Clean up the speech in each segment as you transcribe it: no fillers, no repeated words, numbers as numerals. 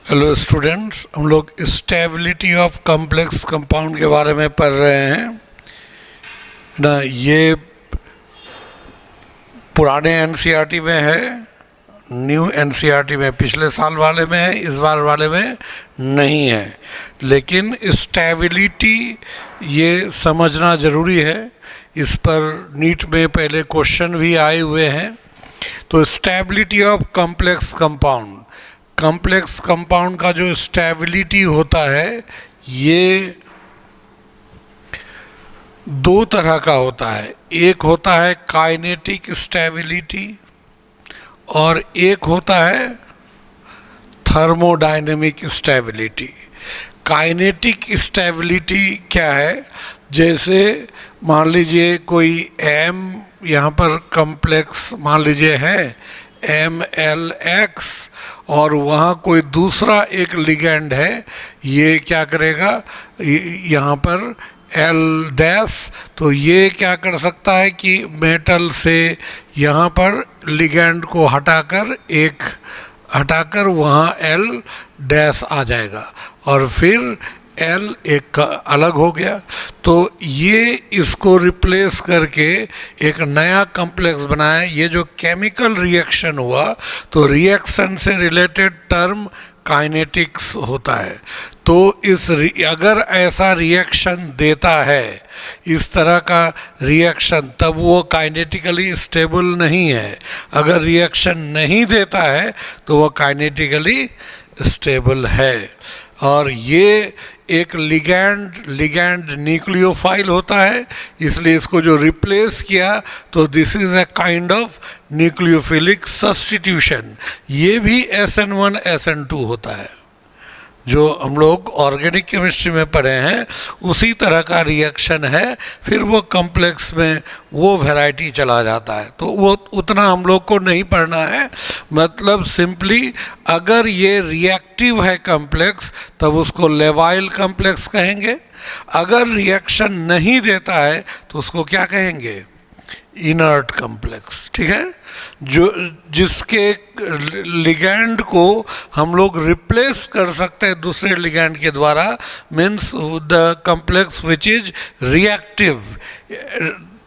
Hello students, हम लोग stability of complex compound के बारे में पढ़ रहे हैं ना। ये पुराने एनसीईआरटी में है, न्यू एनसीईआरटी में पिछले साल वाले में है, इस बार वाले में नहीं है। लेकिन स्टेबिलिटी ये समझना ज़रूरी है, इस पर नीट में पहले क्वेश्चन भी आए हुए हैं। तो stability of complex compound, complex compound का जो स्टेबिलिटी होता है ये दो तरह का होता है। एक होता है काइनेटिक स्टेबिलिटी और एक होता है थर्मोडायनेमिक स्टेबिलिटी। काइनेटिक स्टेबिलिटी क्या है? जैसे मान लीजिए कोई एम यहाँ पर कॉम्प्लेक्स मान लीजिए है MlX और वहाँ कोई दूसरा एक लिगेंड है, ये क्या करेगा यहाँ पर L डैश, तो ये क्या कर सकता है कि मेटल से यहाँ पर लिगेंड को हटाकर वहाँ L डैश आ जाएगा और फिर L एक का अलग हो गया। तो ये इसको रिप्लेस करके एक नया कॉम्प्लेक्स बनाया। ये जो केमिकल रिएक्शन हुआ तो रिएक्शन से रिलेटेड टर्म काइनेटिक्स होता है। तो अगर ऐसा रिएक्शन देता है, इस तरह का रिएक्शन, तब वो काइनेटिकली स्टेबल नहीं है। अगर रिएक्शन नहीं देता है तो वो काइनेटिकली स्टेबल है। और ये एक लिगैंड न्यूक्लियोफाइल होता है, इसलिए इसको जो रिप्लेस किया तो this is a kind of nucleophilic substitution. ये भी SN1 SN2 होता है, जो हम लोग ऑर्गेनिक केमिस्ट्री में पढ़े हैं, उसी तरह का रिएक्शन है। फिर वो कॉम्प्लेक्स में वो वैरायटी चला जाता है, तो वो उतना हम लोग को नहीं पढ़ना है। मतलब सिंपली अगर ये रिएक्टिव है कॉम्प्लेक्स तब उसको लेवाइल कॉम्प्लेक्स कहेंगे। अगर रिएक्शन नहीं देता है तो उसको क्या कहेंगे? Inert complex. ठीक है, जो जिसके लिगैंड को हम लोग रिप्लेस कर सकते हैं दूसरे लिगैंड के द्वारा, means the complex which is reactive.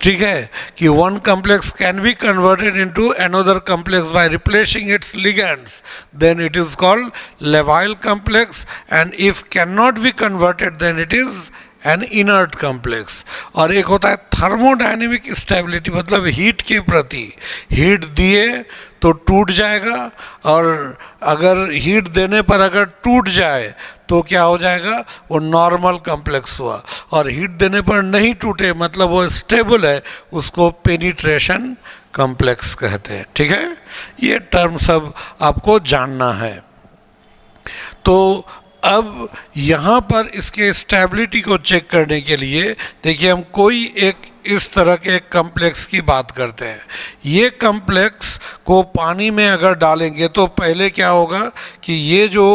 ठीक है, कि one complex can be converted into another complex by replacing its ligands, then it is called लेवाइल complex. And if can not be converted then it is an inert complex. और एक होता है thermodynamic stability, मतलब heat के प्रति, heat दिए तो टूट जाएगा, और अगर हीट देने पर अगर टूट जाए तो क्या हो जाएगा? वो नॉर्मल कॉम्प्लेक्स हुआ। और हीट देने पर नहीं टूटे मतलब वो स्टेबल है, उसको पेनिट्रेशन कॉम्प्लेक्स कहते हैं। ठीक है, ये टर्म सब आपको जानना है। तो अब यहाँ पर इसके स्टेबिलिटी को चेक करने के लिए देखिए, हम कोई एक इस तरह के कॉम्प्लेक्स की बात करते हैं। ये कॉम्प्लेक्स को पानी में अगर डालेंगे तो पहले क्या होगा कि ये जो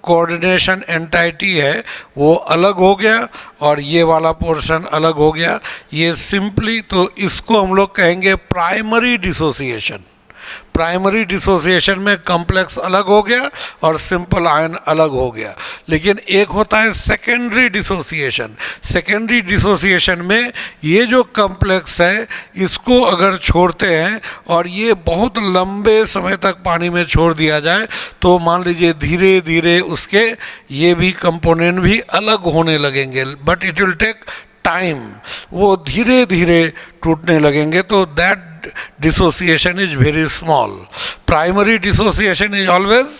कोऑर्डिनेशन एंटाइटी है वो अलग हो गया और ये वाला पोर्शन अलग हो गया। ये सिंपली, तो इसको हम लोग कहेंगे प्राइमरी डिसोसिएशन। प्राइमरी डिसोसिएशन में कॉम्प्लेक्स अलग हो गया और सिंपल आयन अलग हो गया। लेकिन एक होता है सेकेंडरी डिसोसिएशन। सेकेंडरी डिसोसिएशन में ये जो कॉम्प्लेक्स है इसको अगर छोड़ते हैं और ये बहुत लंबे समय तक पानी में छोड़ दिया जाए तो मान लीजिए धीरे धीरे उसके ये भी कंपोनेंट भी अलग होने लगेंगे, but it will take time, वो धीरे धीरे टूटने लगेंगे। तो that dissociation is very small. Primary dissociation is always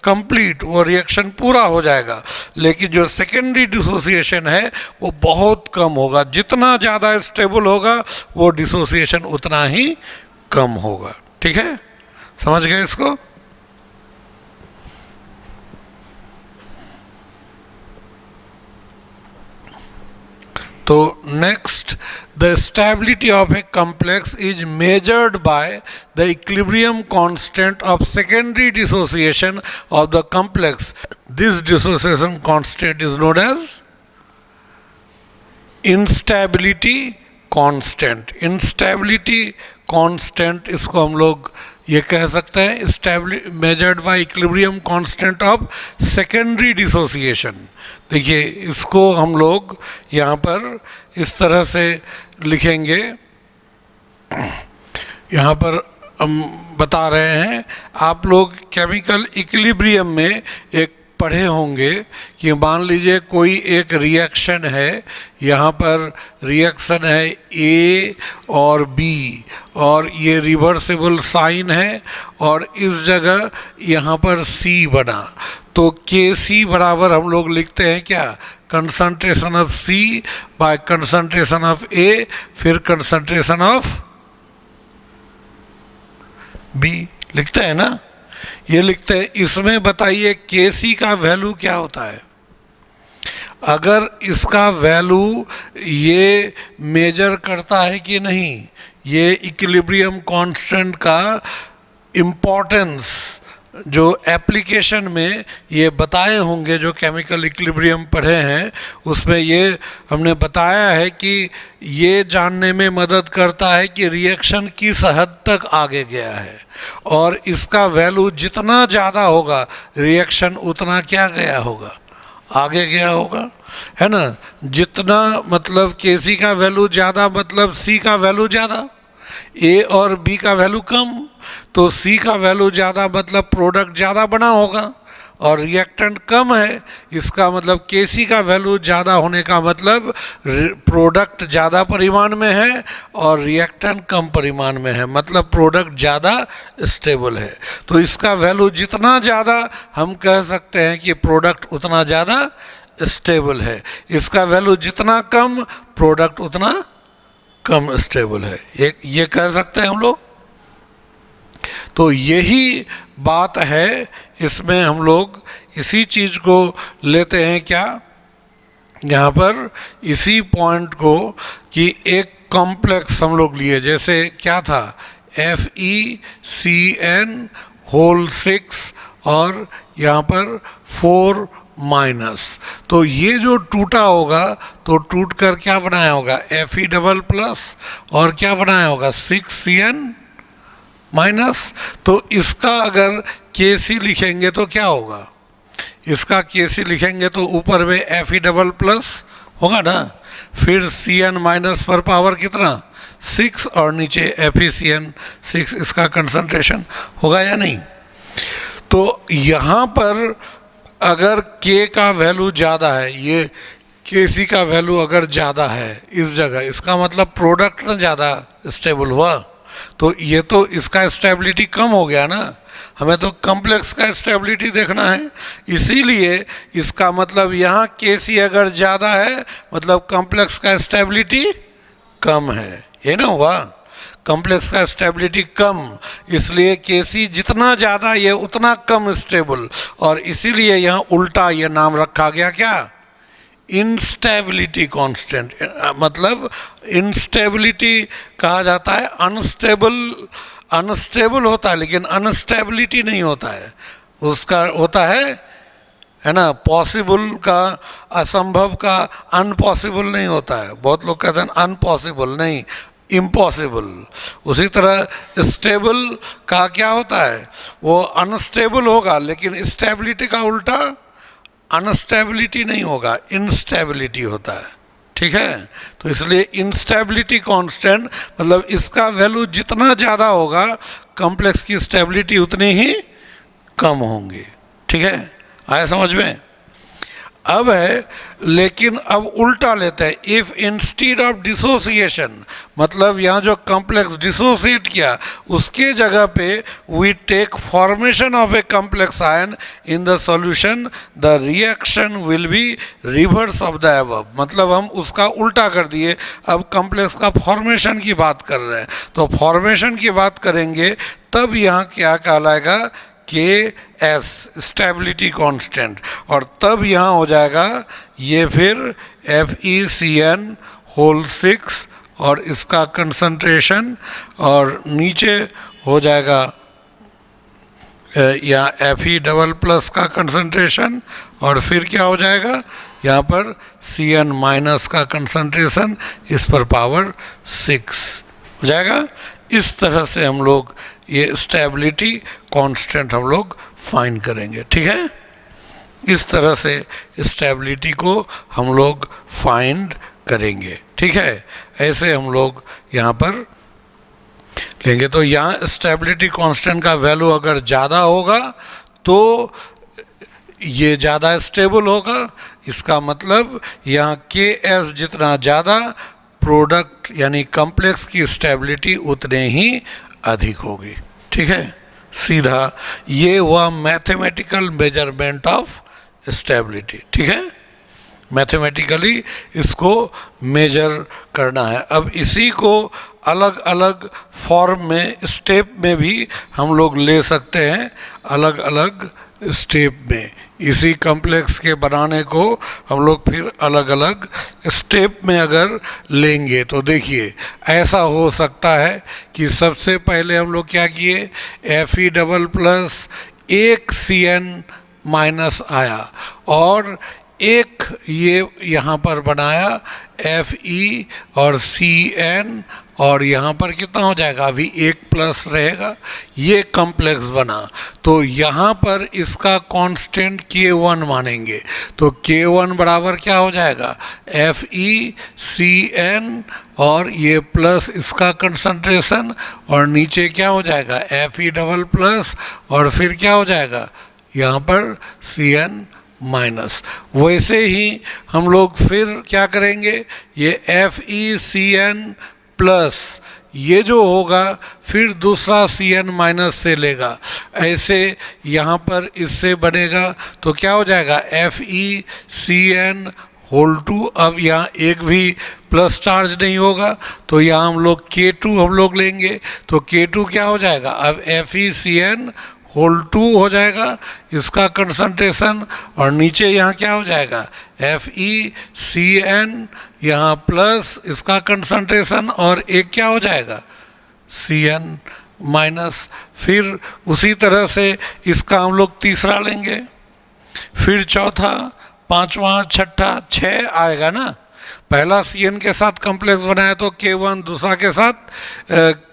complete, वो रिएक्शन पूरा हो जाएगा। लेकिन जो सेकेंडरी डिसोसिएशन है वो बहुत कम होगा। जितना ज़्यादा स्टेबल होगा वो डिसोसिएशन उतना ही कम होगा। ठीक है, समझ गए इसको? तो next, the stability of a complex is measured by the equilibrium constant of secondary dissociation of the complex. This dissociation constant is known as instability constant. Instability constant, इसको हम लोग ये कह सकते हैं measured by equilibrium constant of secondary dissociation. देखिए इसको हम लोग यहाँ पर इस तरह से लिखेंगे, यहाँ पर हम बता रहे हैं, आप लोग केमिकल इक्विलिब्रियम में एक पढ़े होंगे कि मान लीजिए कोई एक रिएक्शन है, यहाँ पर रिएक्शन है ए और बी और ये रिवर्सिबल साइन है और इस जगह यहाँ पर सी बना, तो के सी बराबर हम लोग लिखते हैं क्या, concentration of c by concentration of a फिर कंसंट्रेशन ऑफ बी लिखते हैं ना, ये लिखते हैं। इसमें बताइए के सी का वैल्यू क्या होता है। अगर इसका वैल्यू ये मेजर करता है कि नहीं, ये इक्विलिब्रियम कांस्टेंट का इम्पोर्टेंस जो एप्लीकेशन में ये बताए होंगे, जो केमिकल इक्विलिब्रियम पढ़े हैं उसमें ये हमने बताया है कि ये जानने में मदद करता है कि रिएक्शन किस हद तक आगे गया है, और इसका वैल्यू जितना ज़्यादा होगा रिएक्शन उतना क्या गया होगा, आगे गया होगा, है ना। जितना मतलब के सी का वैल्यू ज़्यादा मतलब सी का वैल्यू ज़्यादा, ए और बी का वैल्यू कम, तो सी का वैल्यू ज़्यादा मतलब प्रोडक्ट ज़्यादा बना होगा, और रिएक्टेंट कम है, इसका मतलब के सी का वैल्यू ज़्यादा होने का मतलब प्रोडक्ट ज़्यादा परिमाण में है और रिएक्टेंट कम परिमाण में है, मतलब प्रोडक्ट ज़्यादा स्टेबल है। तो इसका वैल्यू जितना ज़्यादा हम कह सकते हैं कि प्रोडक्ट उतना ज़्यादा स्टेबल है, इसका वैल्यू जितना कम प्रोडक्ट उतना कम स्टेबल है, ये कह सकते हैं हम लोग। तो यही बात है, इसमें हम लोग इसी चीज़ को लेते हैं क्या, यहाँ पर इसी पॉइंट को कि एक कॉम्प्लेक्स हम लोग लिए, जैसे क्या था FeCN होल 6 और यहाँ पर 4 माइनस, तो ये जो टूटा होगा तो टूट कर क्या बनाया होगा Fe डबल प्लस और क्या बनाया होगा 6Cn माइनस। तो इसका अगर के सी लिखेंगे तो क्या होगा, इसका के सी लिखेंगे तो ऊपर में Fe डबल प्लस होगा ना, फिर Cn माइनस पर पावर कितना 6 और नीचे FeCN 6, इसका कंसंट्रेशन होगा या नहीं। तो यहाँ पर अगर K का वैल्यू ज़्यादा है, ये Kc का वैल्यू अगर ज़्यादा है इस जगह, इसका मतलब प्रोडक्ट ना ज़्यादा स्टेबल हुआ, तो ये तो इसका स्टेबिलिटी कम हो गया ना, हमें तो कॉम्प्लेक्स का स्टेबिलिटी देखना है, इसीलिए इसका मतलब यहाँ Kc अगर ज़्यादा है मतलब कॉम्प्लेक्स का स्टेबिलिटी कम है, ये ना हुआ, कॉम्प्लेक्स का स्टेबिलिटी कम, इसलिए Kc जितना ज़्यादा ये उतना कम स्टेबल, और इसीलिए यहाँ उल्टा ये नाम रखा गया क्या, इंस्टेबिलिटी कांस्टेंट। मतलब इंस्टेबिलिटी कहा जाता है, अनस्टेबल होता है लेकिन अनस्टेबिलिटी नहीं होता है, उसका होता है ना, पॉसिबल का असंभव का अनपॉसिबल नहीं होता है, बहुत लोग कहते हैं अनपॉसिबल नहीं, इम्पॉसिबल। उसी तरह स्टेबल का क्या होता है, वो अनस्टेबल होगा लेकिन स्टेबिलिटी का उल्टा अनस्टेबिलिटी नहीं होगा, इंस्टेबिलिटी होता है, ठीक है। तो इसलिए इंस्टेबिलिटी कांस्टेंट मतलब इसका वैल्यू जितना ज़्यादा होगा कॉम्प्लेक्स की स्टेबिलिटी उतनी ही कम होंगी, ठीक है, आया समझ में। अब है, लेकिन अब उल्टा लेते हैं, इफ इंस्टीड ऑफ डिसोसिएशन, मतलब यहाँ जो कॉम्प्लेक्स डिसोसिएट किया उसके जगह पे we take formation of a complex ion in the solution, the reaction will be reverse of the above, मतलब हम उसका उल्टा कर दिए, अब कॉम्प्लेक्स का फॉर्मेशन की बात कर रहे हैं, तो फॉर्मेशन की बात करेंगे तब यहाँ क्या कहलाएगा Ks स्टेबिलिटी कांस्टेंट, और तब यहाँ हो जाएगा ये फिर FeCN होल 6 और इसका कंसंट्रेशन, और नीचे हो जाएगा यहाँ Fe डबल प्लस का कंसंट्रेशन, और फिर क्या हो जाएगा यहाँ पर Cn माइनस का कंसंट्रेशन, इस पर पावर 6 हो जाएगा। इस तरह से हम लोग ये स्टेबिलिटी कांस्टेंट हम लोग फाइंड करेंगे, ठीक है। इस तरह से स्टेबिलिटी को हम लोग फाइंड करेंगे, ठीक है। ऐसे हम लोग यहाँ पर लेंगे। तो यहाँ स्टेबिलिटी कांस्टेंट का वैल्यू अगर ज़्यादा होगा तो ये ज़्यादा स्टेबल होगा। इसका मतलब यहाँ के एस जितना ज़्यादा, प्रोडक्ट यानी कॉम्प्लेक्स की स्टेबिलिटी उतने ही अधिक होगी, ठीक है। सीधा ये हुआ मैथमेटिकल मेजरमेंट ऑफ स्टेबिलिटी, ठीक है। मैथमेटिकली इसको मेजर करना है। अब इसी को अलग अलग फॉर्म में, स्टेप में भी हम लोग ले सकते हैं, अलग अलग स्टेप में। इसी कॉम्प्लेक्स के बनाने को हम लोग फिर अलग अलग स्टेप में अगर लेंगे तो देखिए ऐसा हो सकता है कि सबसे पहले हम लोग क्या किए, Fe डबल प्लस एक Cn माइनस आया और एक ये यहाँ पर बनाया Fe और Cn और यहाँ पर कितना हो जाएगा, अभी एक प्लस रहेगा, ये कॉम्प्लेक्स बना। तो यहाँ पर इसका कांस्टेंट K1 मानेंगे। तो K1 बराबर क्या हो जाएगा, Fe Cn और ये प्लस इसका कंसंट्रेशन और नीचे क्या हो जाएगा Fe डबल प्लस और फिर क्या हो जाएगा यहाँ पर Cn माइनस। वैसे ही हम लोग फिर क्या करेंगे, ये FeCn प्लस ये जो होगा फिर दूसरा Cn माइनस से लेगा, ऐसे यहाँ पर इससे बनेगा। तो क्या हो जाएगा FeCn होल टू। अब यहाँ एक भी प्लस चार्ज नहीं होगा तो यहाँ हम लोग K2 हम लोग लेंगे। तो K2 क्या हो जाएगा, अब FeCn होल टू हो जाएगा इसका कंसंट्रेशन और नीचे यहाँ क्या हो जाएगा FeCn यहाँ प्लस इसका कंसंट्रेशन और एक क्या हो जाएगा Cn माइनस। फिर उसी तरह से इसका हम लोग तीसरा लेंगे, फिर चौथा, पांचवा, छठा, 6 आएगा ना। पहला Cn के साथ कॉम्प्लेक्स बनाया तो K1, दूसरा के साथ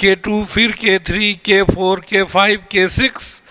K2, फिर K3, K4, K5, K6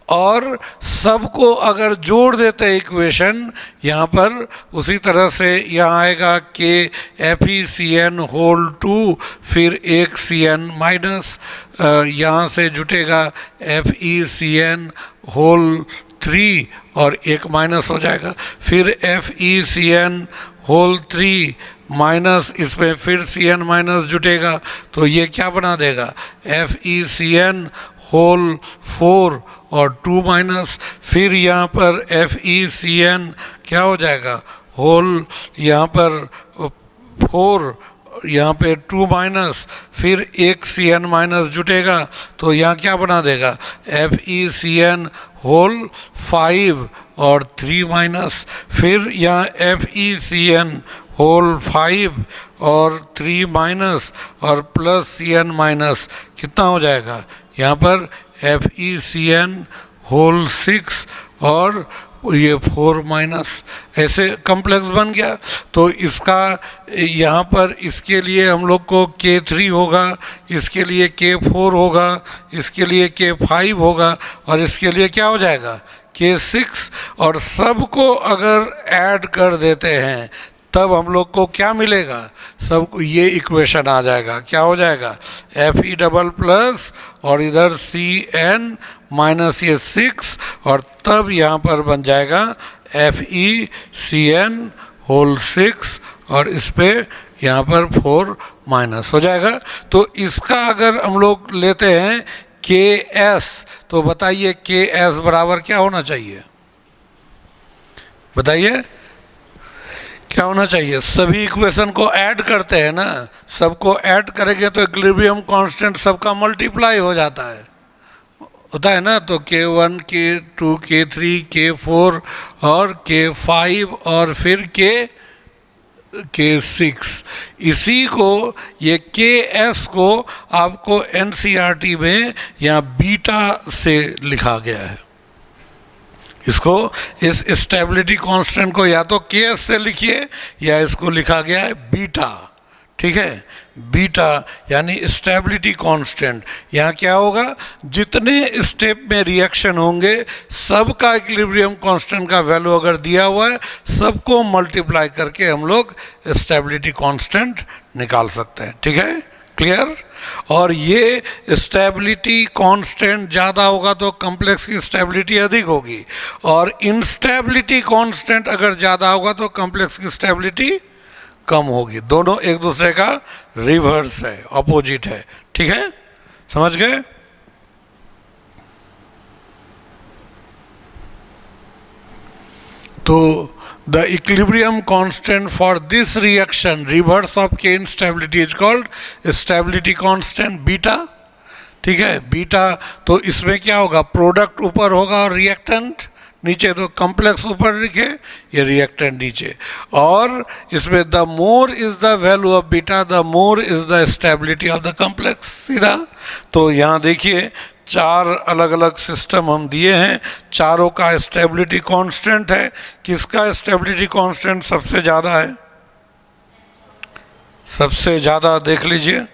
और सबको अगर जोड़ देते हैं इक्वेशन यहाँ पर उसी तरह से यहाँ आएगा K FeCn होल टू, फिर एक Cn माइनस, यहाँ से जुटेगा FeCn होल 3 और एक माइनस हो जाएगा, फिर FeCn होल 3 माइनस, इसमें फिर Cn माइनस जुटेगा तो ये क्या बना देगा FeCn होल 4 और 2 माइनस, फिर यहाँ पर FeCn क्या हो जाएगा होल यहाँ पर 4, यहाँ पे 2 माइनस, फिर एक Cn माइनस जुटेगा तो यहाँ क्या बना देगा FeCn होल 5 और 3 माइनस, फिर यहाँ FeCn होल 5 और 3 माइनस और प्लस Cn माइनस कितना हो जाएगा यहाँ पर FeCn होल 6 और ये 4 माइनस, ऐसे कॉम्प्लेक्स बन गया। तो इसका यहाँ पर इसके लिए हम लोग को K3 होगा, इसके लिए K4 होगा, इसके लिए K5 होगा और इसके लिए क्या हो जाएगा K6 और सबको अगर ऐड कर देते हैं तब हम लोग को क्या मिलेगा, सबको ये इक्वेशन आ जाएगा। क्या हो जाएगा Fe डबल प्लस और इधर Cn माइनस ये 6 और तब यहाँ पर बन जाएगा FeCn होल 6 और इस पे यहाँ पर 4 माइनस हो जाएगा। तो इसका अगर हम लोग लेते हैं Ks तो बताइए Ks बराबर क्या होना चाहिए, बताइए क्या होना चाहिए। सभी इक्वेशन को ऐड करते हैं ना, सबको ऐड करेंगे तो इक्विलिब्रियम कांस्टेंट सबका मल्टीप्लाई हो जाता है, होता है ना। तो K1, K2, K3, K4 और K5 और फिर K6, इसी को ये Ks को आपको NCERT में यहाँ बीटा से लिखा गया है। इसको इस स्टेबिलिटी कांस्टेंट को या तो Ks से लिखिए या इसको लिखा गया है बीटा, ठीक है, बीटा यानी स्टेबिलिटी कांस्टेंट। यहाँ क्या होगा, जितने स्टेप में रिएक्शन होंगे सबका इक्विलिब्रियम कांस्टेंट का वैल्यू अगर दिया हुआ है, सबको मल्टीप्लाई करके हम लोग स्टेबिलिटी कांस्टेंट निकाल सकते हैं। ठीक है, क्लियर। और ये स्टेबिलिटी कांस्टेंट ज़्यादा होगा तो कॉम्प्लेक्स की स्टेबिलिटी अधिक होगी, और इंस्टेबिलिटी कांस्टेंट अगर ज़्यादा होगा तो कॉम्प्लेक्स की स्टेबिलिटी कम होगी। दोनों एक दूसरे का रिवर्स है, अपोजिट है। ठीक है, समझ गए। तो the equilibrium constant for this reaction, reverse of K instability, is called stability constant beta. ठीक है, बीटा। तो इसमें क्या होगा, प्रोडक्ट ऊपर होगा और रिएक्टेंट नीचे, तो कॉम्प्लेक्स ऊपर लिखे, ये रिएक्टेंट नीचे। और इसमें the more is the value of beta the more is the stability of the complex, सीधा। तो यहाँ देखिए चार अलग अलग सिस्टम हम दिए हैं, चारों का स्टेबिलिटी कांस्टेंट है। किसका स्टेबिलिटी कांस्टेंट सबसे ज़्यादा है, सबसे ज़्यादा देख लीजिए।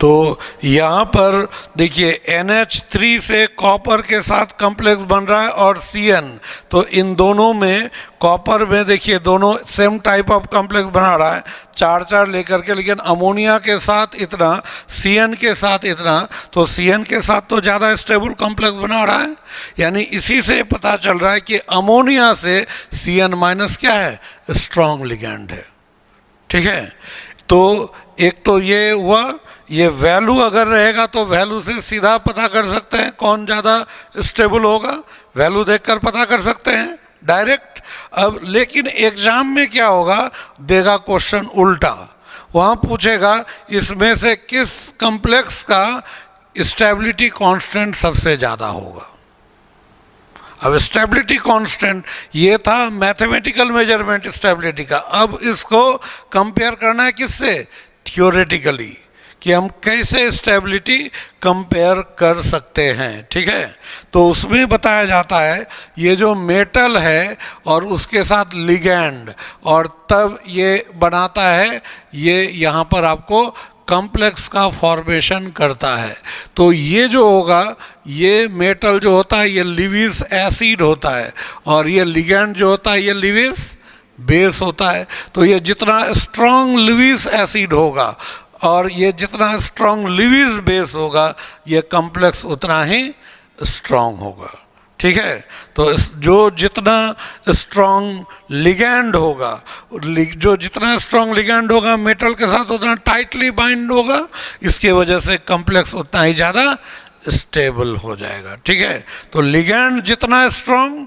तो यहाँ पर देखिए NH3 से कॉपर के साथ कॉम्प्लेक्स बन रहा है और Cn, तो इन दोनों में कॉपर में देखिए दोनों सेम टाइप ऑफ कॉम्प्लेक्स बना रहा है, चार चार लेकर के, लेकिन अमोनिया के साथ इतना, Cn के साथ इतना, तो Cn के साथ तो ज़्यादा स्टेबल कॉम्प्लेक्स बना रहा है। यानी इसी से पता चल रहा है कि अमोनिया से Cn माइनस क्या है, स्ट्रॉन्ग लिगैंड है। ठीक है, तो एक तो ये हुआ, ये वैल्यू अगर रहेगा तो वैल्यू से सीधा पता कर सकते हैं कौन ज़्यादा स्टेबल होगा, वैल्यू देखकर पता कर सकते हैं डायरेक्ट। अब लेकिन एग्जाम में क्या होगा, देगा क्वेश्चन उल्टा, वहाँ पूछेगा इसमें से किस कॉम्प्लेक्स का स्टेबिलिटी कांस्टेंट सबसे ज़्यादा होगा। अब स्टेबिलिटी कांस्टेंट ये था मैथमेटिकल मेजरमेंट स्टेबिलिटी का, अब इसको कंपेयर करना है किससे, थियोरेटिकली, कि हम कैसे स्टेबिलिटी कंपेयर कर सकते हैं। ठीक है, तो उसमें बताया जाता है ये जो मेटल है और उसके साथ लिगैंड, और तब ये बनाता है, ये यहाँ पर आपको कॉम्प्लेक्स का फॉर्मेशन करता है। तो ये जो होगा, ये मेटल जो होता है ये लिविस एसिड होता है, और ये लिगैंड जो होता है ये लिविस बेस होता है। तो ये जितना स्ट्रॉन्ग लिविस एसिड होगा और ये जितना स्ट्रॉन्ग लिविस बेस होगा, ये कॉम्प्लेक्स उतना ही स्ट्रॉन्ग होगा। ठीक है, तो जो जितना स्ट्रॉन्ग लिगैंड होगा, जो जितना स्ट्रॉन्ग लिगैंड होगा मेटल के साथ उतना टाइटली बाइंड होगा, इसके वजह से कॉम्प्लेक्स उतना ही ज़्यादा स्टेबल हो जाएगा। ठीक है, तो लिगैंड जितना स्ट्रॉन्ग,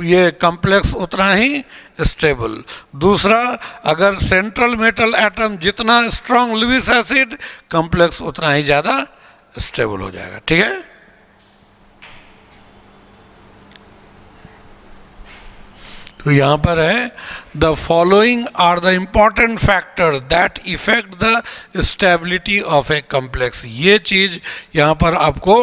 ये कॉम्प्लेक्स उतना ही स्टेबल। दूसरा, अगर सेंट्रल मेटल एटम जितना स्ट्रॉन्ग लिविस एसिड, कॉम्प्लेक्स उतना ही ज़्यादा स्टेबल हो जाएगा। ठीक है, तो यहाँ पर है the following are the important factor that effect the stability of a complex. ये चीज़ यहाँ पर आपको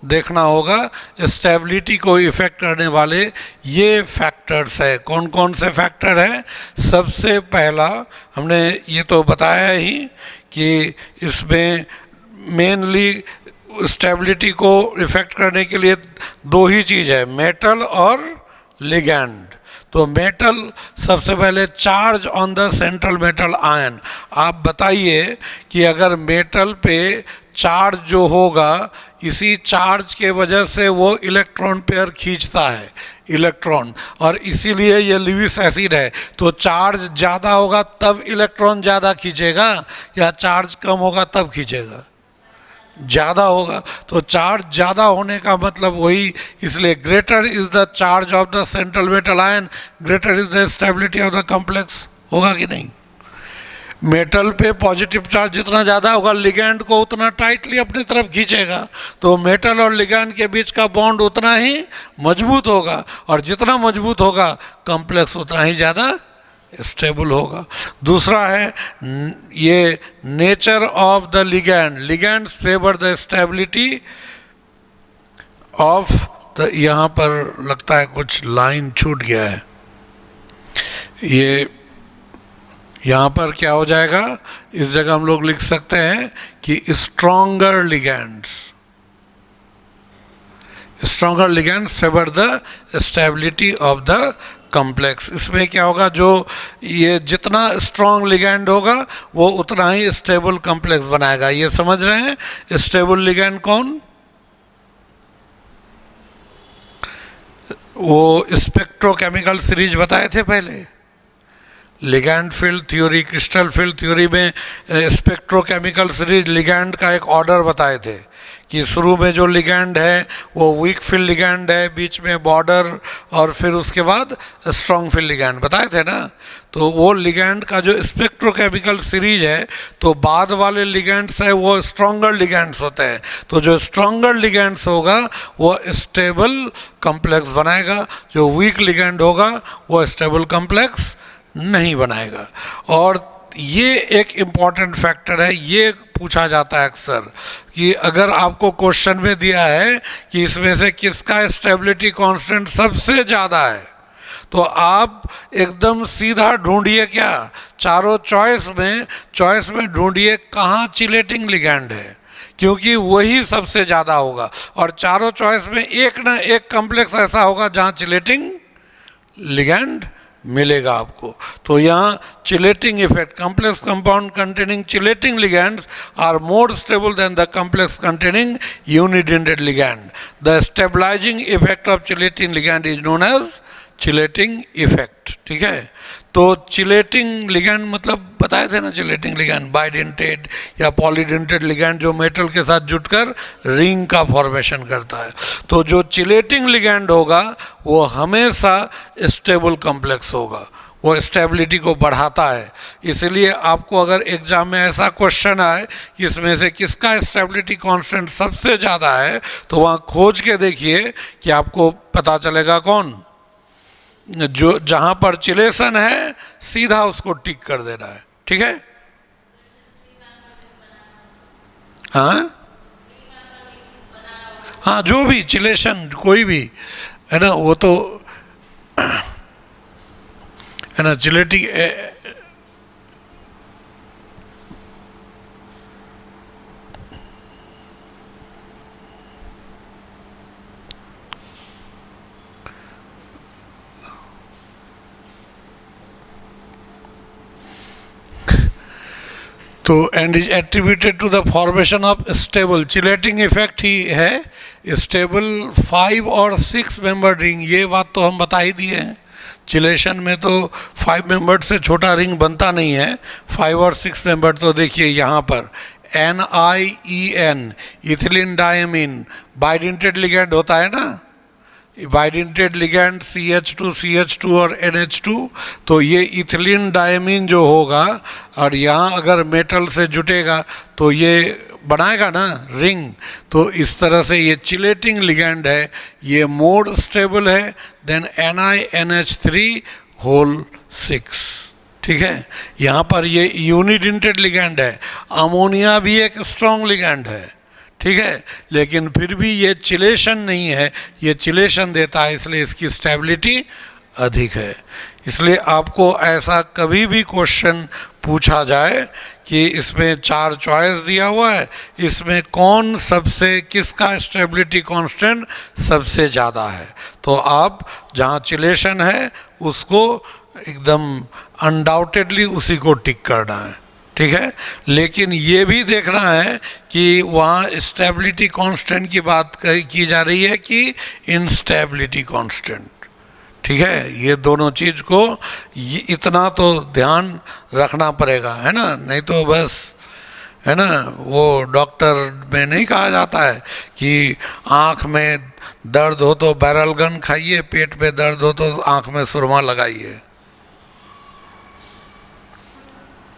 देखना होगा, स्टेबिलिटी को इफेक्ट करने वाले ये फैक्टर्स है। कौन कौन से फैक्टर हैं? सबसे पहला हमने ये तो बताया ही कि इसमें मेनली स्टेबिलिटी को इफेक्ट करने के लिए दो ही चीज़ है, मेटल और लिगैंड। तो मेटल सबसे पहले charge on the central metal ion. आप बताइए कि अगर मेटल पे चार्ज जो होगा, इसी चार्ज के वजह से वो इलेक्ट्रॉन पेयर खींचता है इलेक्ट्रॉन, और इसीलिए ये लिविस एसिड है। तो चार्ज ज़्यादा होगा तब इलेक्ट्रॉन ज़्यादा खींचेगा, या चार्ज कम होगा तब खींचेगा? ज़्यादा होगा। तो चार्ज ज़्यादा होने का मतलब वही, इसलिए greater is the charge of the central metal ion, greater is the stability of the complex. होगा कि नहीं? मेटल पे पॉजिटिव चार्ज जितना ज़्यादा होगा, लिगैंड को उतना टाइटली अपनी तरफ खींचेगा, तो मेटल और लिगैंड के बीच का बॉन्ड उतना ही मजबूत होगा, और जितना मजबूत होगा कॉम्प्लेक्स उतना ही ज़्यादा स्टेबल होगा। दूसरा है ये nature of the ligand, ligand favour the stability of the, यहाँ पर लगता है कुछ लाइन छूट गया है, ये यहाँ पर क्या हो जाएगा, इस जगह हम लोग लिख सकते हैं कि stronger ligands, stronger ligands favour the stability of the complex. इसमें क्या होगा, जो ये जितना स्ट्रॉन्ग लिगैंड होगा वो उतना ही स्टेबल कॉम्प्लेक्स बनाएगा। ये समझ रहे हैं? स्टेबल लिगैंड कौन? वो स्पेक्ट्रोकेमिकल सीरीज बताए थे पहले, ligand field theory, crystal field theory में स्पेक्ट्रोकेमिकल सीरीज लिगैंड का एक ऑर्डर बताए थे कि शुरू में जो लिगैंड है वो वीक फील्ड लिगैंड है, बीच में बॉर्डर, और फिर उसके बाद स्ट्रॉन्ग फील्ड लिगैंड बताए थे ना। तो वो लिगैंड का जो स्पेक्ट्रोकेमिकल सीरीज है, तो बाद वाले लिगैंड्स है वो स्ट्रॉन्गर लिगैंड्स होते हैं। तो जो स्ट्रॉन्गर लिगैंड्स होगा वो स्टेबल कॉम्प्लेक्स बनाएगा, जो वीक लिगैंड होगा वो स्टेबल कॉम्प्लेक्स नहीं बनाएगा। और ये एक इम्पॉर्टेंट फैक्टर है, ये पूछा जाता है अक्सर कि अगर आपको क्वेश्चन में दिया है कि इसमें से किसका स्टेबिलिटी कांस्टेंट सबसे ज़्यादा है, तो आप एकदम सीधा ढूंढिए, क्या चारों चॉइस में ढूंढिए कहाँ चिलेटिंग लिगैंड है, क्योंकि वही सबसे ज़्यादा होगा। और चारों चॉइस में एक ना एक कॉम्प्लेक्स ऐसा होगा जहाँ चिलेटिंग लिगैंड मिलेगा आपको। तो यहाँ chelating effect, complex compound containing chelating ligands are more stable than the complex containing unidentate ligand. The stabilising effect of chelating ligand is known as chelating effect. ठीक है, तो चिलेटिंग लिगैंड मतलब बताए थे ना, चिलेटिंग लिगैंड बाइडेंटेड या polydentate ligand जो metal के साथ जुटकर रिंग का फॉर्मेशन करता है। तो जो चिलेटिंग लिगैंड होगा वो हमेशा स्टेबल कॉम्प्लेक्स होगा, वो स्टेबिलिटी को बढ़ाता है। इसलिए आपको अगर एग्जाम में ऐसा क्वेश्चन आए कि इसमें से किसका स्टेबिलिटी कांस्टेंट सबसे ज़्यादा है, तो वहाँ खोज के देखिए कि आपको पता चलेगा कौन, जो जहाँ पर चिलेशन है सीधा उसको टिक कर देना है। ठीक है, हाँ हाँ, जो भी चिलेशन कोई भी है ना, वो तो है ना चिलेटिंग। तो and is attributed to the formation of stable, chelating effect ही है स्टेबल 5 और 6 मेंबर रिंग। ये बात तो हम बता ही दिए हैं, चिलेशन में तो 5 मेंबर से छोटा रिंग बनता नहीं है, 5 और 6 मेंबर। तो देखिए यहाँ पर NiEN ethylene diamine bidentate ligand होता है ना, बाइडेंटेड लिगैंड CH2 और NH2। तो ये इथिलीन डायमीन जो होगा और यहाँ अगर मेटल से जुटेगा तो ये बनाएगा ना रिंग। तो इस तरह से ये चिलेटिंग लिगैंड है, ये मोर स्टेबल है देन NiNH3 होल 6। ठीक है, यहाँ पर ये यूनिडेंटेड लिगैंड है, अमोनिया भी एक स्ट्रॉन्ग लिगैंड है। ठीक है, लेकिन फिर भी ये चिलेशन नहीं है, ये चिलेशन देता है, इसलिए इसकी स्टेबिलिटी अधिक है। इसलिए आपको ऐसा कभी भी क्वेश्चन पूछा जाए कि इसमें 4 चॉइस दिया हुआ है, इसमें कौन सबसे, किसका स्टेबिलिटी कांस्टेंट सबसे ज़्यादा है, तो आप जहाँ चिलेशन है उसको एकदम अनडाउटेडली उसी को टिक करना है। ठीक है, लेकिन ये भी देखना है कि वहाँ स्टेबिलिटी कांस्टेंट की बात की जा रही है कि इंस्टेबिलिटी कांस्टेंट। ठीक है, ये दोनों चीज़ को इतना तो ध्यान रखना पड़ेगा, है ना, नहीं तो बस है ना, वो डॉक्टर में नहीं कहा जाता है कि आँख में दर्द हो तो बैरल गन खाइए, पेट में दर्द हो तो आँख में सुरमा लगाइए,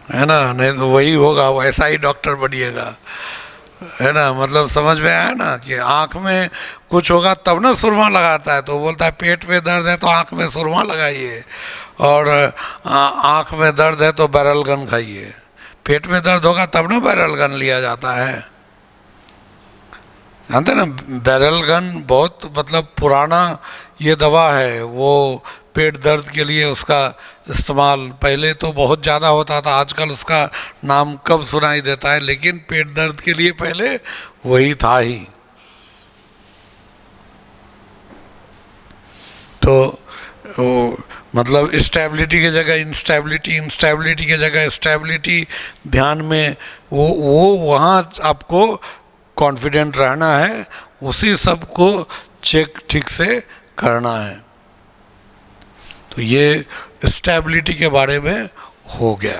है ना, नहीं तो वही होगा, वैसा ही डॉक्टर बनिएगा, है ना। मतलब समझ में आया ना कि आँख में कुछ होगा तब ना सुरमा लगाता है, तो बोलता है पेट में दर्द है तो आँख में सुरमा लगाइए, और आँख में दर्द है तो बैरल गन खाइए। पेट में दर्द होगा तब ना बैरल गन लिया जाता है, जानते ना। बैरल गन बहुत मतलब पुराना ये दवा है, वो पेट दर्द के लिए उसका इस्तेमाल पहले तो बहुत ज़्यादा होता था, आजकल उसका नाम कब सुनाई देता है, लेकिन पेट दर्द के लिए पहले वही था ही। तो मतलब स्टेबिलिटी की जगह इंस्टेबिलिटी, इंस्टेबिलिटी की जगह स्टेबिलिटी ध्यान में वो वहाँ आपको कॉन्फिडेंट रहना है, उसी सब को चेक ठीक से करना है। तो ये स्टेबिलिटी के बारे में हो गया।